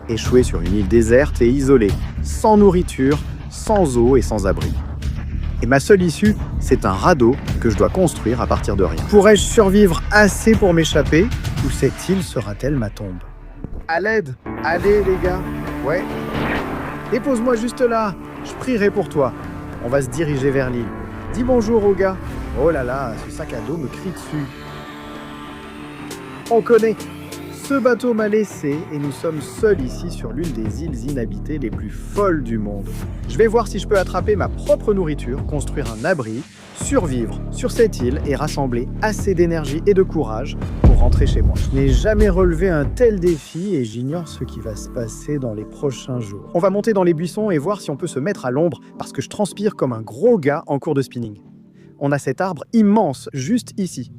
échoué sur une île déserte et isolée, sans nourriture, sans eau et sans abri. Et ma seule issue, c'est un radeau que je dois construire à partir de rien. Pourrais-je survivre assez pour m'échapper, ou cette île sera-t-elle ma tombe? À l'aide! Allez les gars! Ouais! Dépose-moi juste là, je prierai pour toi. On va se diriger vers l'île. Dis bonjour aux gars. Oh là là, ce sac à dos me crie dessus. On connaît. Ce bateau m'a laissé et nous sommes seuls ici sur l'une des îles inhabitées les plus folles du monde. Je vais voir si je peux attraper ma propre nourriture, construire un abri, survivre sur cette île et rassembler assez d'énergie et de courage pour rentrer chez moi. Je n'ai jamais relevé un tel défi et j'ignore ce qui va se passer dans les prochains jours. On va monter dans les buissons et voir si on peut se mettre à l'ombre parce que je transpire comme un gros gars en cours de spinning. On a cet arbre immense juste ici.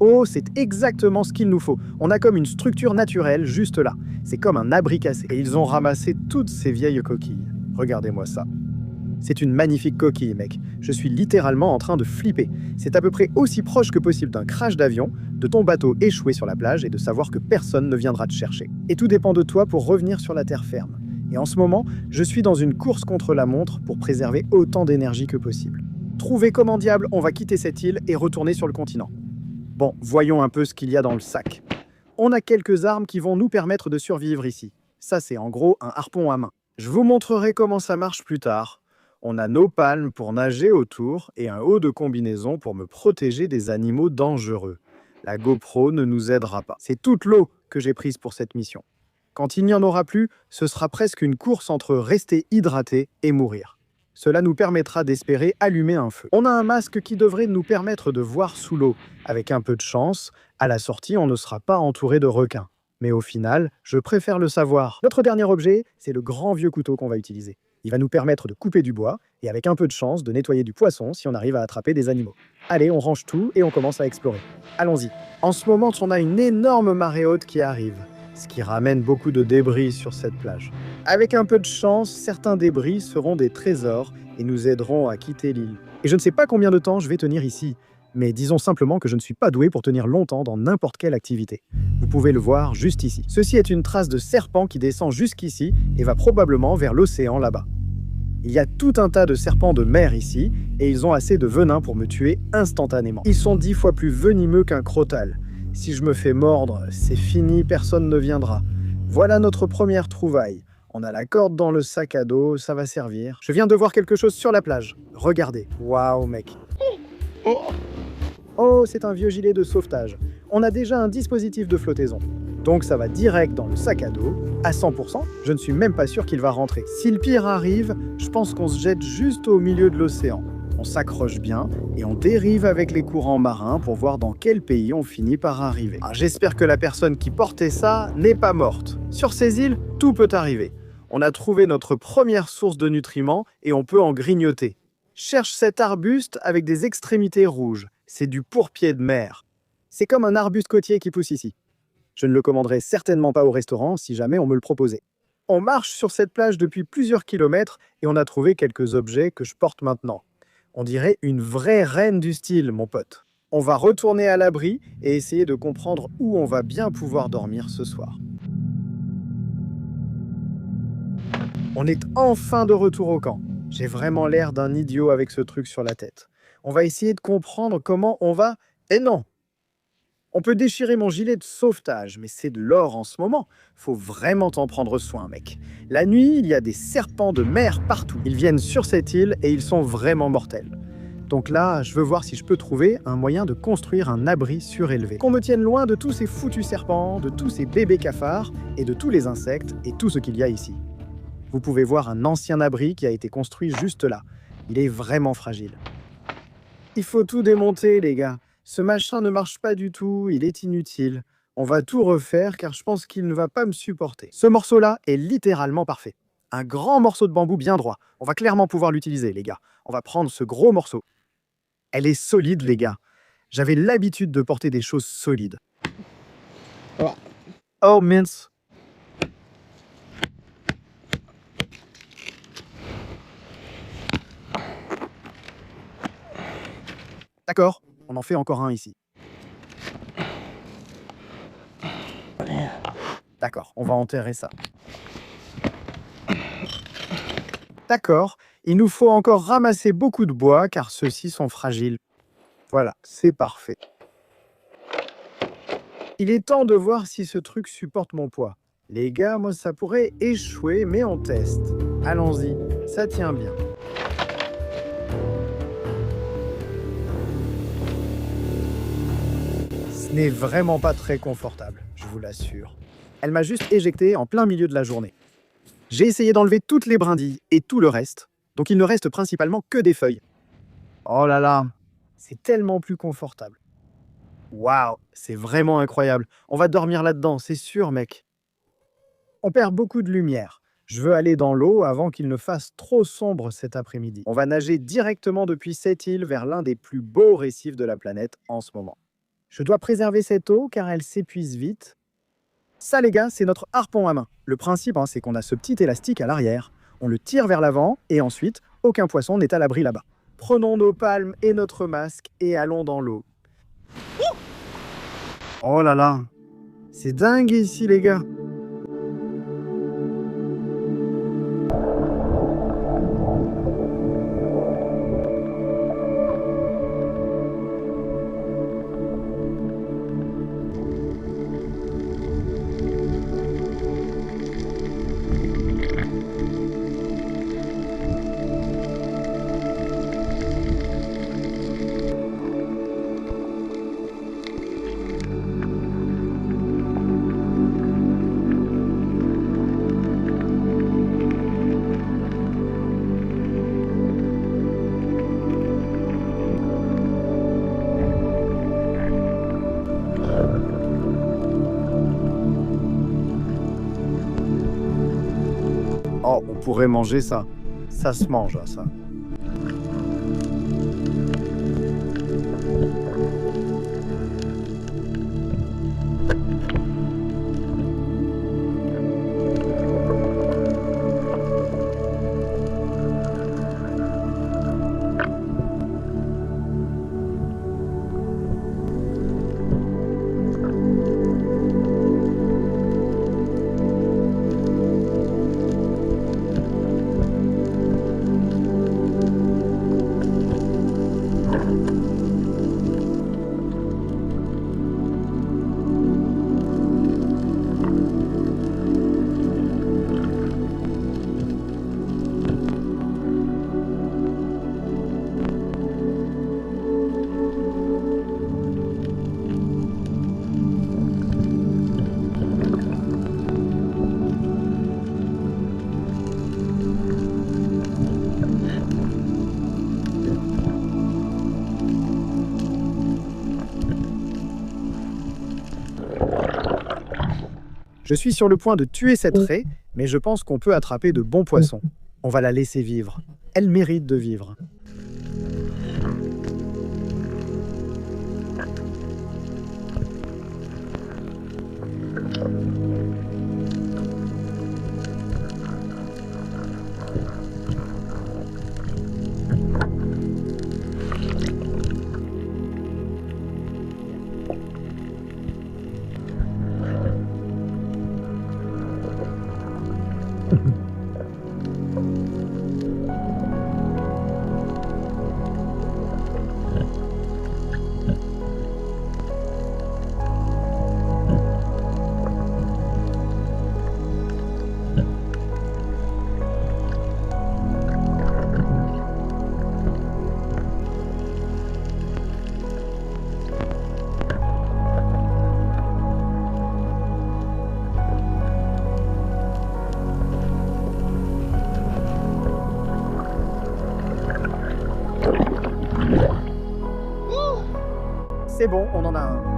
Oh, c'est exactement ce qu'il nous faut. On a comme une structure naturelle juste là. C'est comme un abri cassé. Et ils ont ramassé toutes ces vieilles coquilles. Regardez-moi ça. C'est une magnifique coquille, mec. Je suis littéralement en train de flipper. C'est à peu près aussi proche que possible d'un crash d'avion, de ton bateau échoué sur la plage et de savoir que personne ne viendra te chercher. Et tout dépend de toi pour revenir sur la terre ferme. Et en ce moment, je suis dans une course contre la montre pour préserver autant d'énergie que possible. Trouver comment diable on va quitter cette île et retourner sur le continent. Bon, voyons un peu ce qu'il y a dans le sac. On a quelques armes qui vont nous permettre de survivre ici. Ça, c'est en gros un harpon à main. Je vous montrerai comment ça marche plus tard. On a nos palmes pour nager autour et un haut de combinaison pour me protéger des animaux dangereux. La GoPro ne nous aidera pas. C'est toute l'eau que j'ai prise pour cette mission. Quand il n'y en aura plus, ce sera presque une course entre rester hydraté et mourir. Cela nous permettra d'espérer allumer un feu. On a un masque qui devrait nous permettre de voir sous l'eau. Avec un peu de chance, à la sortie, on ne sera pas entouré de requins. Mais au final, je préfère le savoir. Notre dernier objet, c'est le grand vieux couteau qu'on va utiliser. Il va nous permettre de couper du bois et avec un peu de chance, de nettoyer du poisson si on arrive à attraper des animaux. Allez, on range tout et on commence à explorer. Allons-y. En ce moment, on a une énorme marée haute qui arrive, ce qui ramène beaucoup de débris sur cette plage. Avec un peu de chance, certains débris seront des trésors et nous aideront à quitter l'île. Et je ne sais pas combien de temps je vais tenir ici, mais disons simplement que je ne suis pas doué pour tenir longtemps dans n'importe quelle activité. Vous pouvez le voir juste ici. Ceci est une trace de serpent qui descend jusqu'ici et va probablement vers l'océan là-bas. Il y a tout un tas de serpents de mer ici et ils ont assez de venin pour me tuer instantanément. Ils sont 10 fois plus venimeux qu'un crotal. Si je me fais mordre, c'est fini, personne ne viendra. Voilà notre première trouvaille. On a la corde dans le sac à dos, ça va servir. Je viens de voir quelque chose sur la plage. Regardez. Waouh, mec. Oh, c'est un vieux gilet de sauvetage. On a déjà un dispositif de flottaison. Donc ça va direct dans le sac à dos, à 100%. Je ne suis même pas sûr qu'il va rentrer. Si le pire arrive, je pense qu'on se jette juste au milieu de l'océan. On s'accroche bien et on dérive avec les courants marins pour voir dans quel pays on finit par arriver. J'espère que la personne qui portait ça n'est pas morte. Sur ces îles, tout peut arriver. On a trouvé notre première source de nutriments et on peut en grignoter. Cherche cet arbuste avec des extrémités rouges. C'est du pourpier de mer. C'est comme un arbuste côtier qui pousse ici. Je ne le commanderai certainement pas au restaurant si jamais on me le proposait. On marche sur cette plage depuis plusieurs kilomètres et on a trouvé quelques objets que je porte maintenant. On dirait une vraie reine du style, mon pote. On va retourner à l'abri et essayer de comprendre où on va bien pouvoir dormir ce soir. On est enfin de retour au camp. J'ai vraiment l'air d'un idiot avec ce truc sur la tête. On va essayer de comprendre comment on va... Et non! On peut déchirer mon gilet de sauvetage, mais c'est de l'or en ce moment. Faut vraiment t'en prendre soin, mec. La nuit, il y a des serpents de mer partout. Ils viennent sur cette île et ils sont vraiment mortels. Donc là, je veux voir si je peux trouver un moyen de construire un abri surélevé. Qu'on me tienne loin de tous ces foutus serpents, de tous ces bébés cafards et de tous les insectes et tout ce qu'il y a ici. Vous pouvez voir un ancien abri qui a été construit juste là. Il est vraiment fragile. Il faut tout démonter, les gars. Ce machin ne marche pas du tout, il est inutile. On va tout refaire car je pense qu'il ne va pas me supporter. Ce morceau-là est littéralement parfait. Un grand morceau de bambou bien droit. On va clairement pouvoir l'utiliser, les gars. On va prendre ce gros morceau. Elle est solide, les gars. J'avais l'habitude de porter des choses solides. Oh, mince. D'accord, on en fait encore un ici. D'accord, on va enterrer ça. D'accord, il nous faut encore ramasser beaucoup de bois car ceux-ci sont fragiles. Voilà, c'est parfait. Il est temps de voir si ce truc supporte mon poids. Les gars, moi ça pourrait échouer, mais on teste. Allons-y, ça tient bien. Ce n'est vraiment pas très confortable, je vous l'assure. Elle m'a juste éjecté en plein milieu de la journée. J'ai essayé d'enlever toutes les brindilles et tout le reste, donc il ne reste principalement que des feuilles. Oh là là, c'est tellement plus confortable. Waouh, c'est vraiment incroyable. On va dormir là-dedans, c'est sûr, mec. On perd beaucoup de lumière. Je veux aller dans l'eau avant qu'il ne fasse trop sombre cet après-midi. On va nager directement depuis cette île vers l'un des plus beaux récifs de la planète en ce moment. Je dois préserver cette eau car elle s'épuise vite. Ça les gars, c'est notre harpon à main. Le principe, c'est qu'on a ce petit élastique à l'arrière. On le tire vers l'avant et ensuite, aucun poisson n'est à l'abri là-bas. Prenons nos palmes et notre masque et allons dans l'eau. Oh là là, c'est dingue ici les gars. Oh, on pourrait manger ça. Ça se mange, ça. Je suis sur le point de tuer cette raie, mais je pense qu'on peut attraper de bons poissons. On va la laisser vivre. Elle mérite de vivre. C'est bon, on en a un.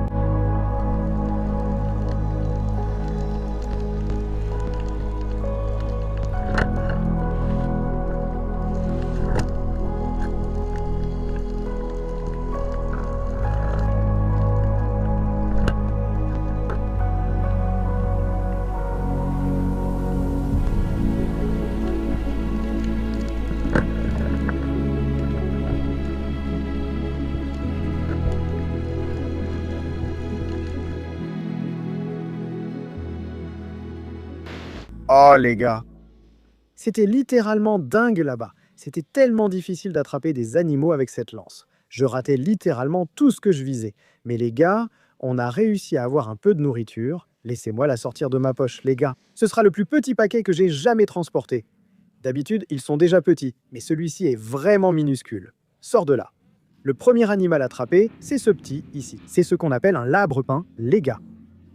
Oh les gars, C'était littéralement dingue là-bas. C'était tellement difficile d'attraper des animaux avec cette lance. Je ratais littéralement tout ce que je visais. Mais les gars, on a réussi à avoir un peu de nourriture. Laissez-moi la sortir de ma poche, les gars. Ce sera le plus petit paquet que j'ai jamais transporté. D'habitude, ils sont déjà petits, mais celui-ci est vraiment minuscule. Sors de là. Le premier animal attrapé, c'est ce petit ici. C'est ce qu'on appelle un labrepin, les gars.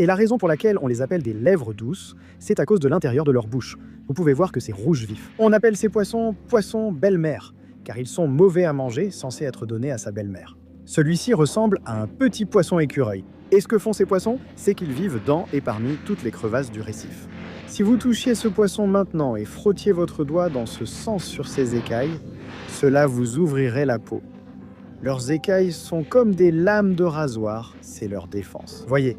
Et la raison pour laquelle on les appelle des lèvres douces, c'est à cause de l'intérieur de leur bouche. Vous pouvez voir que c'est rouge vif. On appelle ces poissons poissons belle-mère, car ils sont mauvais à manger, censés être donnés à sa belle-mère. Celui-ci ressemble à un petit poisson écureuil. Et ce que font ces poissons, c'est qu'ils vivent dans et parmi toutes les crevasses du récif. Si vous touchiez ce poisson maintenant et frottiez votre doigt dans ce sens sur ses écailles, cela vous ouvrirait la peau. Leurs écailles sont comme des lames de rasoir, c'est leur défense. Voyez,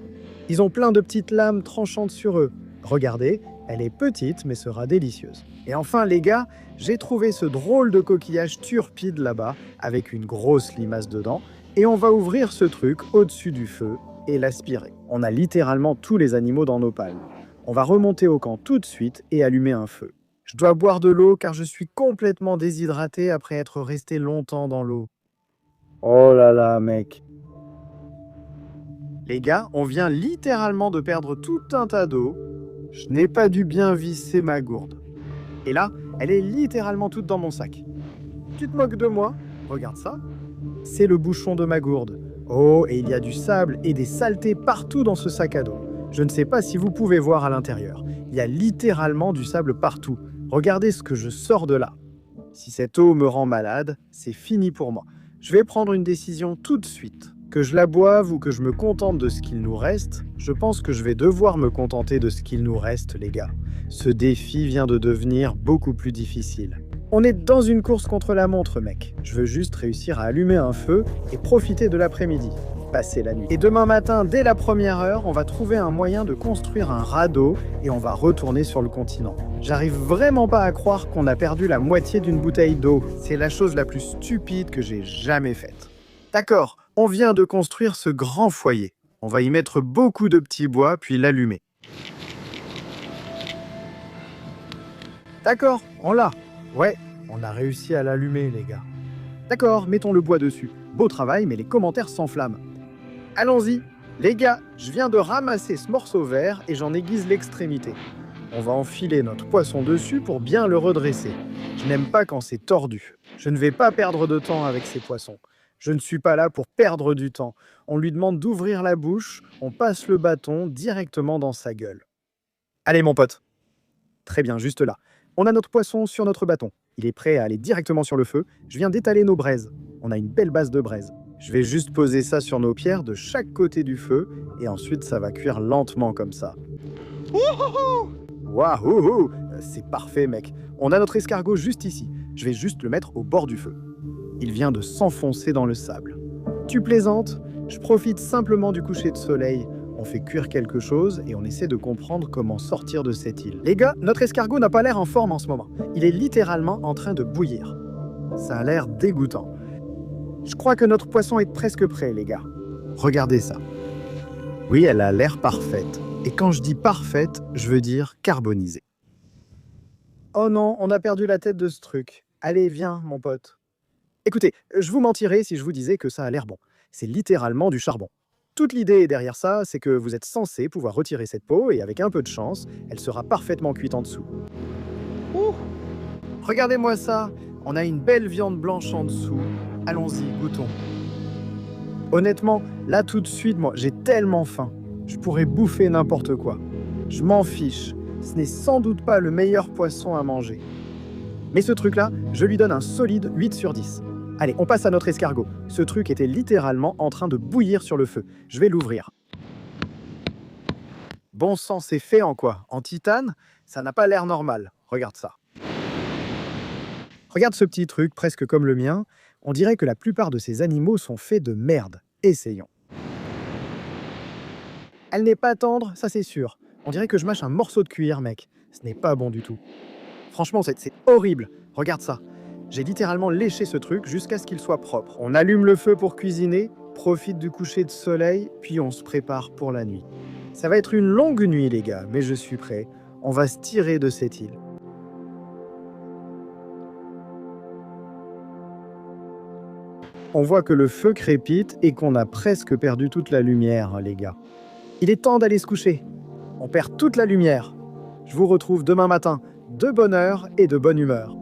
ils ont plein de petites lames tranchantes sur eux. Regardez, elle est petite mais sera délicieuse. Et enfin les gars, j'ai trouvé ce drôle de coquillage turpide là-bas, avec une grosse limace dedans, et on va ouvrir ce truc au-dessus du feu et l'aspirer. On a littéralement tous les animaux dans nos palmes. On va remonter au camp tout de suite et allumer un feu. Je dois boire de l'eau car je suis complètement déshydraté après être resté longtemps dans l'eau. Oh là là, mec. Les gars, on vient littéralement de perdre tout un tas d'eau. Je n'ai pas dû bien visser ma gourde. Et là, elle est littéralement toute dans mon sac. Tu te moques de moi? Regarde ça. C'est le bouchon de ma gourde. Oh, et il y a du sable et des saletés partout dans ce sac à dos. Je ne sais pas si vous pouvez voir à l'intérieur. Il y a littéralement du sable partout. Regardez ce que je sors de là. Si cette eau me rend malade, c'est fini pour moi. Je vais prendre une décision tout de suite. Que je la boive ou que je me contente de ce qu'il nous reste, je pense que je vais devoir me contenter de ce qu'il nous reste, les gars. Ce défi vient de devenir beaucoup plus difficile. On est dans une course contre la montre, mec. Je veux juste réussir à allumer un feu et profiter de l'après-midi. Passer la nuit. Et demain matin, dès la première heure, on va trouver un moyen de construire un radeau et on va retourner sur le continent. J'arrive vraiment pas à croire qu'on a perdu la moitié d'une bouteille d'eau. C'est la chose la plus stupide que j'ai jamais faite. D'accord, on vient de construire ce grand foyer. On va y mettre beaucoup de petits bois, puis l'allumer. D'accord, on l'a. Ouais, on a réussi à l'allumer, les gars. D'accord, mettons le bois dessus. Beau travail, mais les commentaires s'enflamment. Allons-y. Les gars, je viens de ramasser ce morceau vert et j'en aiguise l'extrémité. On va enfiler notre poisson dessus pour bien le redresser. Je n'aime pas quand c'est tordu. Je ne vais pas perdre de temps avec ces poissons. Je ne suis pas là pour perdre du temps. On lui demande d'ouvrir la bouche, on passe le bâton directement dans sa gueule. Allez mon pote. Très bien, juste là. On a notre poisson sur notre bâton. Il est prêt à aller directement sur le feu. Je viens d'étaler nos braises. On a une belle base de braise. Je vais juste poser ça sur nos pierres de chaque côté du feu et ensuite ça va cuire lentement comme ça. Waouh, c'est parfait mec. On a notre escargot juste ici. Je vais juste le mettre au bord du feu. Il vient de s'enfoncer dans le sable. Tu plaisantes? Je profite simplement du coucher de soleil. On fait cuire quelque chose et on essaie de comprendre comment sortir de cette île. Les gars, notre escargot n'a pas l'air en forme en ce moment. Il est littéralement en train de bouillir. Ça a l'air dégoûtant. Je crois que notre poisson est presque prêt, les gars. Regardez ça. Oui, elle a l'air parfaite. Et quand je dis parfaite, je veux dire carbonisée. Oh non, on a perdu la tête de ce truc. Allez, viens, mon pote. Écoutez, je vous mentirais si je vous disais que ça a l'air bon. C'est littéralement du charbon. Toute l'idée derrière ça, c'est que vous êtes censé pouvoir retirer cette peau et avec un peu de chance, elle sera parfaitement cuite en dessous. Ouh. Regardez-moi ça, on a une belle viande blanche en dessous. Allons-y, goûtons. Honnêtement, là tout de suite, moi, j'ai tellement faim. Je pourrais bouffer n'importe quoi. Je m'en fiche. Ce n'est sans doute pas le meilleur poisson à manger. Mais ce truc-là, je lui donne un solide 8 sur 10. Allez, on passe à notre escargot. Ce truc était littéralement en train de bouillir sur le feu. Je vais l'ouvrir. Bon sang, c'est fait en quoi? En titane? Ça n'a pas l'air normal. Regarde ça. Regarde ce petit truc, presque comme le mien. On dirait que la plupart de ces animaux sont faits de merde. Essayons. Elle n'est pas tendre, ça c'est sûr. On dirait que je mâche un morceau de cuir, mec. Ce n'est pas bon du tout. Franchement, c'est horrible. Regarde ça. J'ai littéralement léché ce truc jusqu'à ce qu'il soit propre. On allume le feu pour cuisiner, profite du coucher de soleil, puis on se prépare pour la nuit. Ça va être une longue nuit, les gars, mais je suis prêt. On va se tirer de cette île. On voit que le feu crépite et qu'on a presque perdu toute la lumière, les gars. Il est temps d'aller se coucher. On perd toute la lumière. Je vous retrouve demain matin, de bonne heure et de bonne humeur.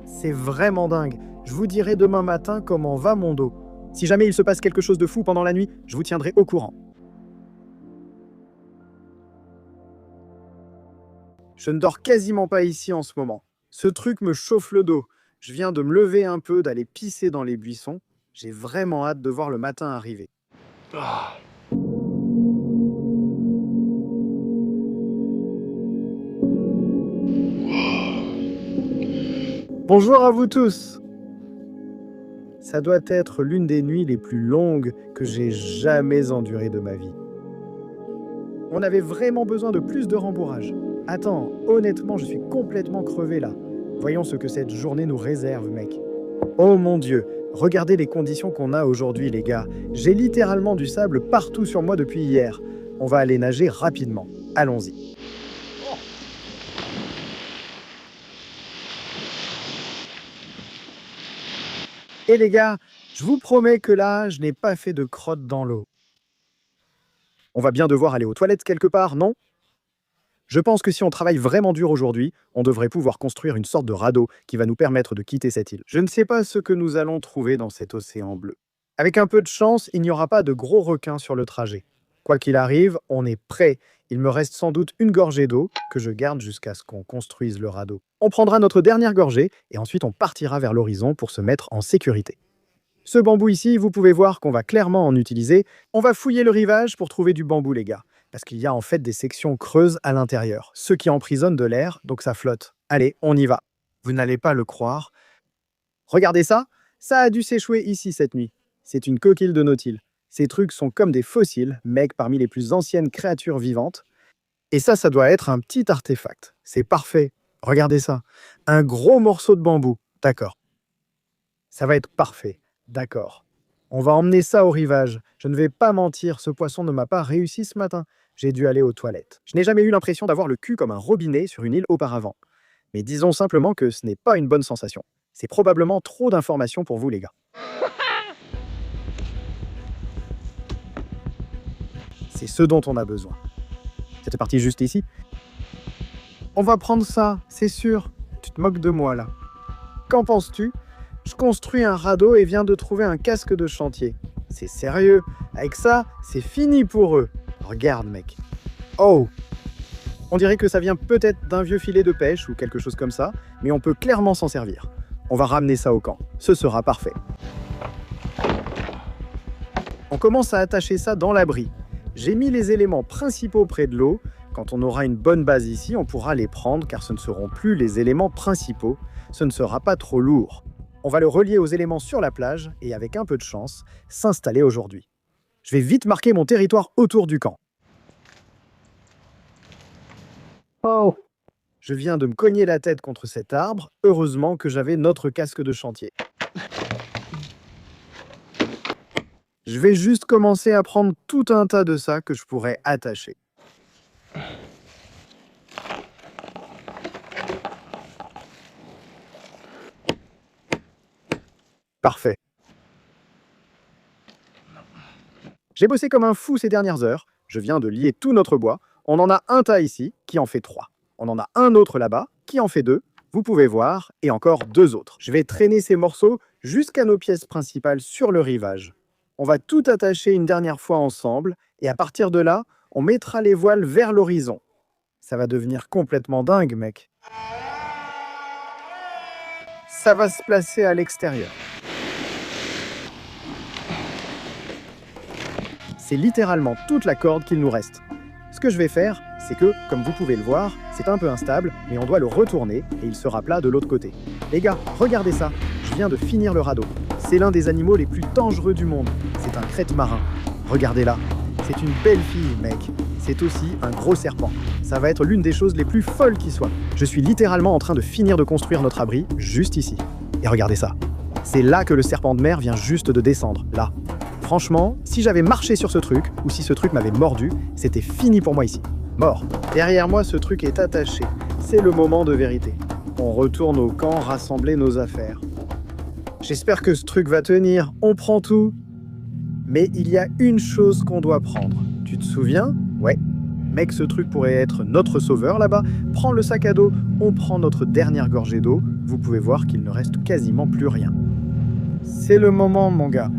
C'est vraiment dingue. Je vous dirai demain matin comment va mon dos. Si jamais il se passe quelque chose de fou pendant la nuit, je vous tiendrai au courant. Je ne dors quasiment pas ici en ce moment. Ce truc me chauffe le dos. Je viens de me lever un peu, d'aller pisser dans les buissons. J'ai vraiment hâte de voir le matin arriver. Bonjour à vous tous. Ça doit être l'une des nuits les plus longues que j'ai jamais endurées de ma vie. On avait vraiment besoin de plus de rembourrage. Attends, honnêtement, je suis complètement crevé là. Voyons ce que cette journée nous réserve, mec. Oh mon Dieu, regardez les conditions qu'on a aujourd'hui, les gars. J'ai littéralement du sable partout sur moi depuis hier. On va aller nager rapidement. Allons-y. Et les gars, je vous promets que là, je n'ai pas fait de crotte dans l'eau. On va bien devoir aller aux toilettes quelque part, non ? Je pense que si on travaille vraiment dur aujourd'hui, on devrait pouvoir construire une sorte de radeau qui va nous permettre de quitter cette île. Je ne sais pas ce que nous allons trouver dans cet océan bleu. Avec un peu de chance, il n'y aura pas de gros requins sur le trajet. Quoi qu'il arrive, on est prêt. Il me reste sans doute une gorgée d'eau que je garde jusqu'à ce qu'on construise le radeau. On prendra notre dernière gorgée et ensuite on partira vers l'horizon pour se mettre en sécurité. Ce bambou ici, vous pouvez voir qu'on va clairement en utiliser. On va fouiller le rivage pour trouver du bambou, les gars. Parce qu'il y a en fait des sections creuses à l'intérieur, ce qui emprisonne de l'air, donc ça flotte. Allez, on y va. Vous n'allez pas le croire. Regardez ça, ça a dû s'échouer ici cette nuit. C'est une coquille de nautile. Ces trucs sont comme des fossiles, mec, parmi les plus anciennes créatures vivantes. Et ça doit être un petit artefact. C'est parfait. Regardez ça. Un gros morceau de bambou. D'accord. Ça va être parfait. D'accord. On va emmener ça au rivage. Je ne vais pas mentir, ce poisson ne m'a pas réussi ce matin. J'ai dû aller aux toilettes. Je n'ai jamais eu l'impression d'avoir le cul comme un robinet sur une île auparavant. Mais disons simplement que ce n'est pas une bonne sensation. C'est probablement trop d'informations pour vous, les gars. C'est ce dont on a besoin. C'était parti juste ici. On va prendre ça, c'est sûr. Tu te moques de moi, là. Qu'en penses-tu ? Je construis un radeau et viens de trouver un casque de chantier. C'est sérieux. Avec ça, c'est fini pour eux. Regarde, mec. Oh! On dirait que ça vient peut-être d'un vieux filet de pêche ou quelque chose comme ça, mais on peut clairement s'en servir. On va ramener ça au camp. Ce sera parfait. On commence à attacher ça dans l'abri. J'ai mis les éléments principaux près de l'eau. Quand on aura une bonne base ici, on pourra les prendre car ce ne seront plus les éléments principaux. Ce ne sera pas trop lourd. On va le relier aux éléments sur la plage et, avec un peu de chance, s'installer aujourd'hui. Je vais vite marquer mon territoire autour du camp. Oh! Je viens de me cogner la tête contre cet arbre. Heureusement que j'avais notre casque de chantier. Je vais juste commencer à prendre tout un tas de ça que je pourrais attacher. Parfait. J'ai bossé comme un fou ces dernières heures. Je viens de lier tout notre bois. On en a un tas ici qui en fait 3. On en a un autre là-bas qui en fait 2. Vous pouvez voir, et encore 2 autres. Je vais traîner ces morceaux jusqu'à nos pièces principales sur le rivage. On va tout attacher une dernière fois ensemble, et à partir de là, on mettra les voiles vers l'horizon. Ça va devenir complètement dingue, mec. Ça va se placer à l'extérieur. C'est littéralement toute la corde qu'il nous reste. Ce que je vais faire, c'est que, comme vous pouvez le voir, c'est un peu instable, mais on doit le retourner et il sera plat de l'autre côté. Les gars, regardez ça, je viens de finir le radeau. C'est l'un des animaux les plus dangereux du monde. C'est un crête marin. Regardez-là, c'est une belle fille, mec. C'est aussi un gros serpent. Ça va être l'une des choses les plus folles qui soient. Je suis littéralement en train de finir de construire notre abri, juste ici. Et regardez ça. C'est là que le serpent de mer vient juste de descendre, là. Franchement, si j'avais marché sur ce truc, ou si ce truc m'avait mordu, c'était fini pour moi ici. Mort. Derrière moi, ce truc est attaché. C'est le moment de vérité. On retourne au camp rassembler nos affaires. J'espère que ce truc va tenir. On prend tout. Mais il y a une chose qu'on doit prendre. Tu te souviens? Ouais. Mec, ce truc pourrait être notre sauveur là-bas. Prends le sac à dos, on prend notre dernière gorgée d'eau. Vous pouvez voir qu'il ne reste quasiment plus rien. C'est le moment, mon gars.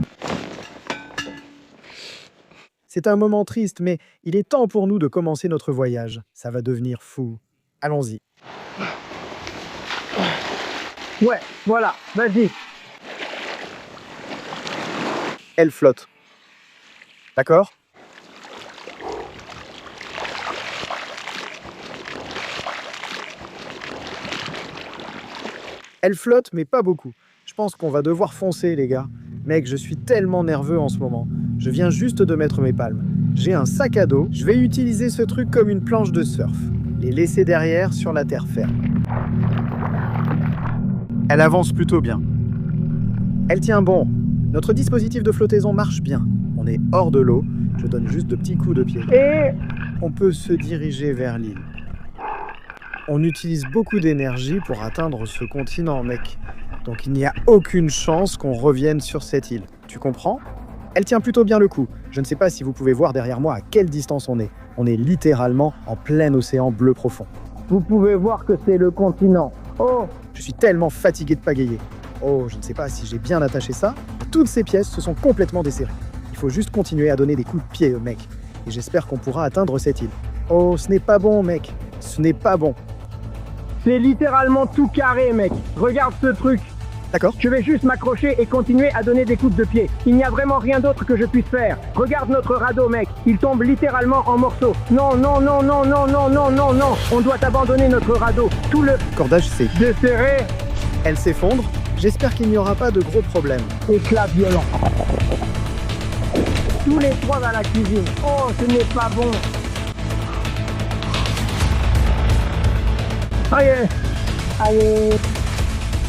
C'est un moment triste, mais il est temps pour nous de commencer notre voyage. Ça va devenir fou. Allons-y. Ouais, voilà, vas-y. Elle flotte. D'accord? Elle flotte, mais pas beaucoup. Je pense qu'on va devoir foncer, les gars. Mec, je suis tellement nerveux en ce moment. Je viens juste de mettre mes palmes. J'ai un sac à dos. Je vais utiliser ce truc comme une planche de surf. Les laisser derrière sur la terre ferme. Elle avance plutôt bien. Elle tient bon. Notre dispositif de flottaison marche bien. On est hors de l'eau. Je donne juste de petits coups de pied. Et On peut se diriger vers l'île. On utilise beaucoup d'énergie pour atteindre ce continent, mec. Donc il n'y a aucune chance qu'on revienne sur cette île. Tu comprends? Elle tient plutôt bien le coup. Je ne sais pas si vous pouvez voir derrière moi à quelle distance on est. On est littéralement en plein océan bleu profond. vous pouvez voir que c'est le continent. Oh, Je suis tellement fatigué de pagayer. Oh, je ne sais pas si j'ai bien attaché ça. Toutes ces pièces se sont complètement desserrées. Il faut juste continuer à donner des coups de pied, mec. Et j'espère qu'on pourra atteindre cette île. Oh, ce n'est pas bon, mec. Ce n'est pas bon. c'est littéralement tout carré, mec. Regarde ce truc. D'accord? Je vais juste m'accrocher et continuer à donner des coups de pied. Il n'y a vraiment rien d'autre que je puisse faire. Regarde notre radeau, mec. Il tombe littéralement en morceaux. Non, non, non, non, non, non, non, non, non. On doit abandonner notre radeau. Tout le Cordage C. desserré, Elle s'effondre. J'espère qu'il n'y aura pas de gros problèmes. éclat violent. Tous les trois à la cuisine. Oh, ce n'est pas bon. Allez, allez.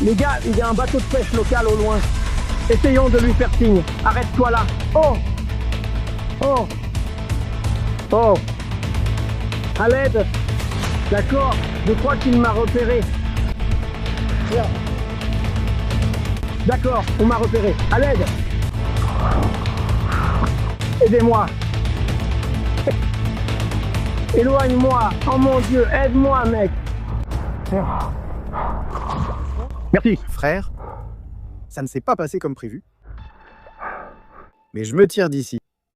Les gars, il y a un bateau de pêche local au loin. Essayons de lui faire signe. Arrête-toi là. Oh, oh, oh. À l'aide. D'accord, je crois qu'il m'a repéré. Viens. D'accord, on m'a repéré. À l'aide. Aidez-moi. Éloigne-moi. Oh mon Dieu, aide-moi, mec. Merci. Frère, ça ne s'est pas passé comme prévu. Mais je me tire d'ici.